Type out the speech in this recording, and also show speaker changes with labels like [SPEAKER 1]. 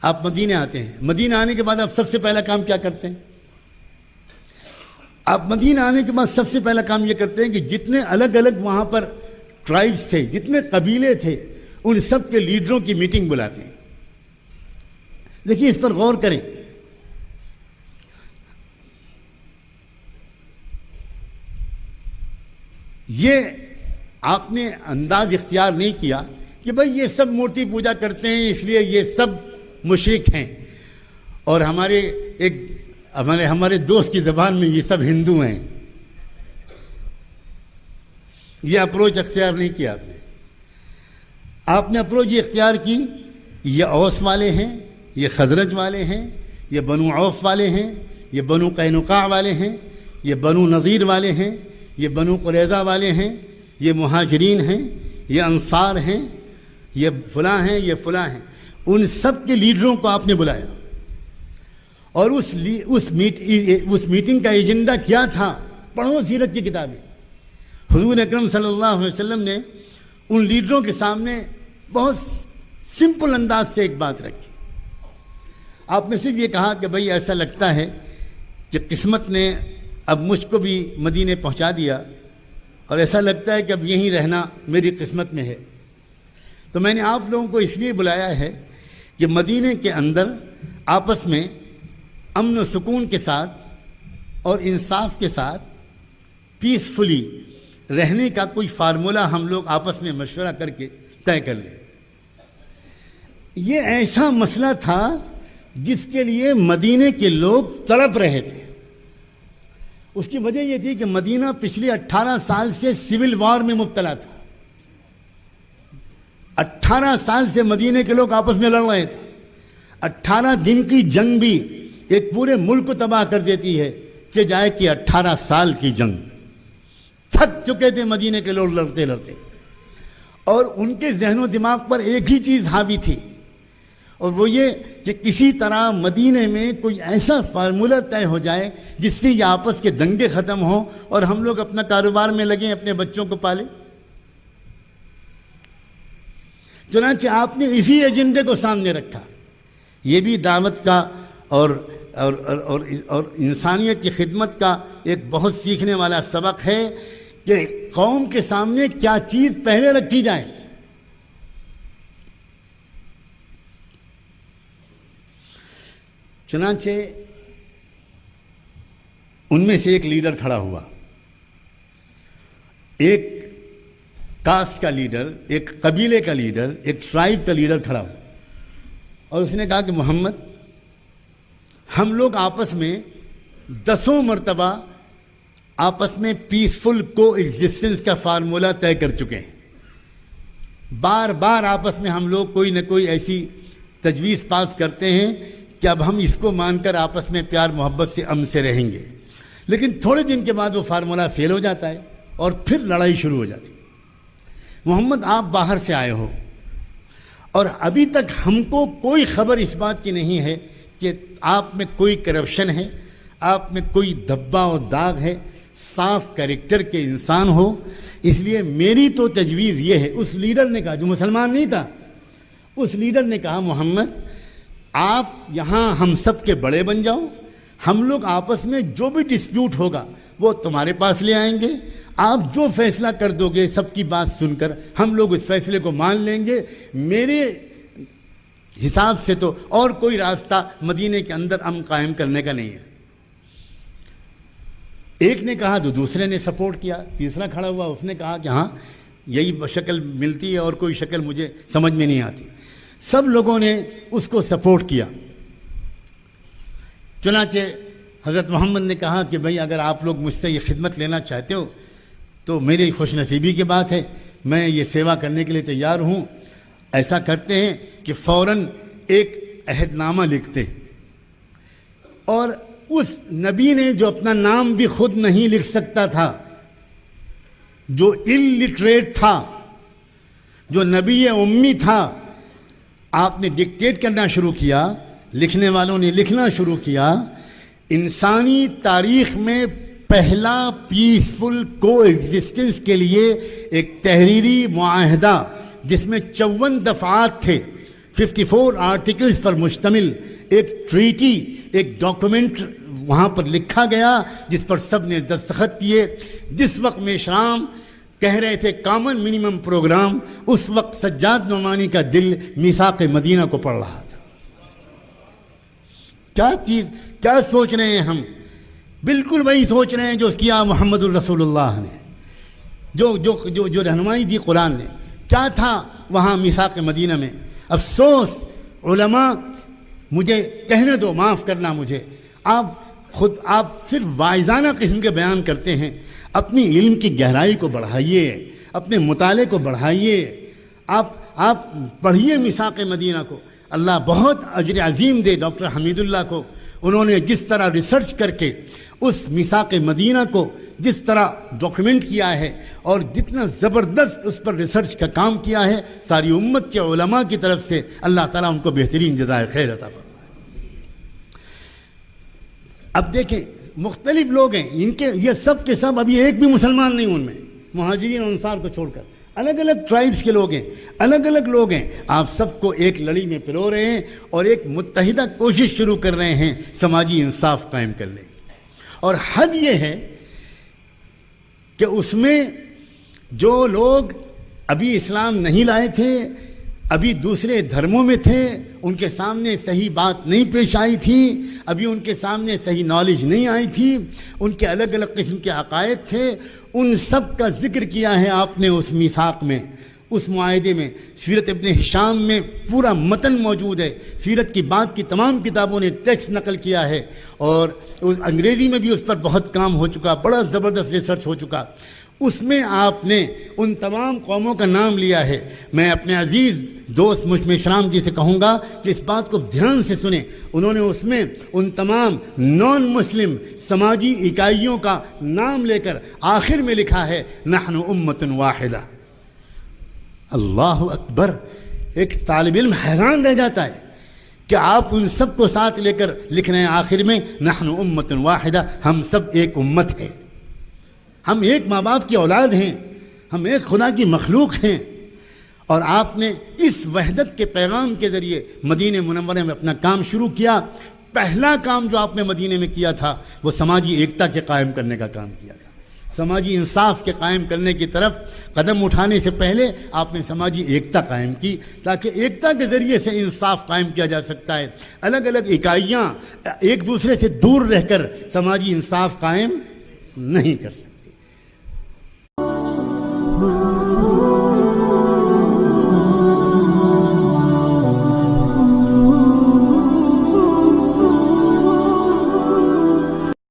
[SPEAKER 1] آپ مدینے آتے ہیں، مدینہ آنے کے بعد آپ سب سے پہلا کام کیا کرتے ہیں؟ آپ مدینہ آنے کے بعد سب سے پہلا کام یہ کرتے ہیں کہ جتنے الگ الگ وہاں پر ٹرائبز تھے، جتنے قبیلے تھے، ان سب کے لیڈروں کی میٹنگ بلاتے ہیں۔ دیکھیے اس پر غور کریں، یہ آپ نے انداز اختیار نہیں کیا کہ بھئی یہ سب مورتی پوجا کرتے ہیں اس لیے یہ سب مشرک ہیں، اور ہمارے دوست کی زبان میں یہ سب ہندو ہیں۔ یہ اپروچ اختیار نہیں کیا آپ نے اپروچ یہ اختیار کی، یہ اوس والے ہیں، یہ خزرج والے ہیں، یہ بنو عوف والے ہیں، یہ بنو قینقاع والے ہیں، یہ بنو نذیر والے ہیں، یہ بنو قریظہ والے ہیں، یہ مہاجرین ہیں، یہ انصار ہیں، یہ فلاں ہیں، یہ فلاں ہیں۔ ان سب کے لیڈروں کو آپ نے بلایا، اور اس میٹنگ کا ایجنڈا کیا تھا؟ پڑھو سیرت کی کتابیں۔ حضور اکرم صلی اللہ علیہ وسلم نے ان لیڈروں کے سامنے بہت سمپل انداز سے ایک بات رکھی۔ آپ نے صرف یہ کہا کہ بھئی ایسا لگتا ہے کہ قسمت نے اب مجھ کو بھی مدینے پہنچا دیا، اور ایسا لگتا ہے کہ اب یہیں رہنا میری قسمت میں ہے۔ تو میں نے آپ لوگوں کو اس لیے بلایا ہے کہ مدینے کے اندر آپس میں امن و سکون کے ساتھ اور انصاف کے ساتھ پیسفلی رہنے کا کوئی فارمولہ ہم لوگ آپس میں مشورہ کر کے طے کر لیں۔ یہ ایسا مسئلہ تھا جس کے لیے مدینے کے لوگ تڑپ رہے تھے۔ اس کی وجہ یہ تھی کہ مدینہ پچھلے 18 سال سے سول وار میں مبتلا تھا۔ 18 سال سے مدینے کے لوگ آپس میں لڑ رہے تھے۔ 18 دن کی جنگ بھی ایک پورے ملک کو تباہ کر دیتی ہے، کہ جائے کہ 18 سال کی جنگ۔ تھک چکے تھے مدینے کے لوگ لڑتے لڑتے، اور ان کے ذہن و دماغ پر ایک ہی چیز حاوی تھی، اور وہ یہ کہ کسی طرح مدینے میں کوئی ایسا فارمولہ طے ہو جائے جس سے یہ آپس کے دنگے ختم ہوں اور ہم لوگ اپنا کاروبار میں لگیں، اپنے بچوں کو پالیں۔ چنانچہ آپ نے اسی ایجنڈے کو سامنے رکھا۔ یہ بھی دعوت کا اور انسانیت کی خدمت کا ایک بہت سیکھنے والا سبق ہے کہ قوم کے سامنے کیا چیز پہلے رکھی جائے۔ چنانچہ ان میں سے ایک لیڈر کھڑا ہوا، ایک کاسٹ کا لیڈر، ایک قبیلے کا لیڈر، ایک ٹرائب کا لیڈر کھڑا ہوا، اور اس نے کہا کہ محمد، ہم لوگ آپس میں 10 مرتبہ آپس میں پیسفل کو ایگزسٹنس کا فارمولہ طے کر چکے ہیں۔ بار بار آپس میں ہم لوگ کوئی نہ کوئی ایسی تجویز پاس کرتے ہیں کہ اب ہم اس کو مان کر آپس میں پیار محبت سے امن سے رہیں گے، لیکن تھوڑے دن کے بعد وہ فارمولہ فیل ہو جاتا ہے اور پھر لڑائی شروع ہو جاتی ہے۔ محمد، آپ باہر سے آئے ہو اور ابھی تک ہم کو کوئی خبر اس بات کی نہیں ہے کہ آپ میں کوئی کرپشن ہے، آپ میں کوئی دھبا و داغ ہے، صاف کریکٹر کے انسان ہو، اس لیے میری تو تجویز یہ ہے۔ اس لیڈر نے کہا، جو مسلمان نہیں تھا، اس لیڈر نے کہا، محمد آپ یہاں ہم سب کے بڑے بن جاؤ، ہم لوگ آپس میں جو بھی ڈسپیوٹ ہوگا وہ تمہارے پاس لے آئیں گے، آپ جو فیصلہ کر دو گے سب کی بات سن کر ہم لوگ اس فیصلے کو مان لیں گے۔ میرے حساب سے تو اور کوئی راستہ مدینے کے اندر امن قائم کرنے کا نہیں ہے۔ ایک نے کہا تو دوسرے نے سپورٹ کیا، تیسرا کھڑا ہوا، اس نے کہا کہ ہاں یہی شکل ملتی ہے اور کوئی شکل مجھے سمجھ میں نہیں آتی۔ سب لوگوں نے اس کو سپورٹ کیا۔ چنانچہ حضرت محمد نے کہا کہ بھئی اگر آپ لوگ مجھ سے یہ خدمت لینا چاہتے ہو تو میری خوش نصیبی کی بات ہے، میں یہ سیوا کرنے کے لیے تیار ہوں۔ ایسا کرتے ہیں کہ فوراً ایک عہد نامہ لکھتے، اور اس نبی نے جو اپنا نام بھی خود نہیں لکھ سکتا تھا، جو الٹریٹ تھا، جو نبی امی تھا، آپ نے ڈکٹیٹ کرنا شروع کیا، لکھنے والوں نے لکھنا شروع کیا۔ انسانی تاریخ میں پہلا پیسفل کو ایگزسٹنس کے لیے ایک تحریری معاہدہ جس میں 54 دفعات تھے، 54 آرٹیکلز پر مشتمل ایک ٹریٹی، ایک ڈاکومنٹ وہاں پر لکھا گیا جس پر سب نے دستخط کیے۔ جس وقت میشرام کہہ رہے تھے کامن منیمم پروگرام، اس وقت سجاد نعمانی کا دل میثاق مدینہ کو پڑھ رہا تھا۔ کیا سوچ رہے ہیں ہم؟ بالکل وہی سوچ رہے ہیں جو کیا محمد الرسول اللہ نے، جو رہنمائی دی قرآن نے۔ کیا تھا وہاں میثاق مدینہ میں؟ افسوس علماء، مجھے کہنے دو، معاف کرنا مجھے، آپ صرف واعظانہ قسم کے بیان کرتے ہیں۔ اپنی علم کی گہرائی کو بڑھائیے، اپنے مطالعے کو بڑھائیے، آپ پڑھیے میثاق مدینہ کو۔ اللہ بہت اجر عظیم دے ڈاکٹر حمید اللہ کو، انہوں نے جس طرح ریسرچ کر کے اس میثاق مدینہ کو جس طرح ڈاکیومنٹ کیا ہے اور جتنا زبردست اس پر ریسرچ کا کام کیا ہے، ساری امت کے علماء کی طرف سے اللہ تعالیٰ ان کو بہترین جزائے خیر عطا فرمائے۔ اب دیکھیں مختلف لوگ ہیں، یہ سب کے سب ابھی ایک بھی مسلمان نہیں ان میں، مہاجرین اور انصار کو چھوڑ کر الگ الگ ٹرائبس کے لوگ ہیں، الگ الگ لوگ ہیں۔ آپ سب کو ایک لڑی میں پرو رہے ہیں اور ایک متحدہ کوشش شروع کر رہے ہیں سماجی انصاف قائم کرنے کی۔ اور حد یہ ہے کہ اس میں جو لوگ ابھی اسلام نہیں لائے تھے، ابھی دوسرے دھرموں میں تھے، ان کے سامنے صحیح بات نہیں پیش آئی تھی، ابھی ان کے سامنے صحیح نالج نہیں آئی تھی، ان کے الگ الگ قسم کے عقائد تھے، ان سب کا ذکر کیا ہے آپ نے اس میثاق میں، اس معاہدے میں۔ سیرت ابن ہشام میں پورا متن موجود ہے، سیرت کی بات کی تمام کتابوں نے ٹیکسٹ نقل کیا ہے، اور انگریزی میں بھی اس پر بہت کام ہو چکا، بڑا زبردست ریسرچ ہو چکا۔ اس میں آپ نے ان تمام قوموں کا نام لیا ہے۔ میں اپنے عزیز دوست میشرام جی سے کہوں گا کہ اس بات کو دھیان سے سنیں، انہوں نے اس میں ان تمام نان مسلم سماجی اکائیوں کا نام لے کر آخر میں لکھا ہے نحن امت واحدہ۔ اللہ اکبر! ایک طالب علم حیران رہ جاتا ہے کہ آپ ان سب کو ساتھ لے کر لکھ رہے ہیں آخر میں نحن امت واحدہ، ہم سب ایک امت ہیں، ہم ایک ماں باپ کی اولاد ہیں، ہم ایک خدا کی مخلوق ہیں۔ اور آپ نے اس وحدت کے پیغام کے ذریعے مدینہ منورہ میں اپنا کام شروع کیا۔ پہلا کام جو آپ نے مدینہ میں کیا تھا وہ سماجی ایکتا کے قائم کرنے کا کام کیا تھا۔ سماجی انصاف کے قائم کرنے کی طرف قدم اٹھانے سے پہلے آپ نے سماجی ایکتا قائم کی، تاکہ ایکتا کے ذریعے سے انصاف قائم کیا جا سکتا ہے۔ الگ الگ اکائیاں ایک دوسرے سے دور رہ کر سماجی انصاف قائم نہیں کر سکتی۔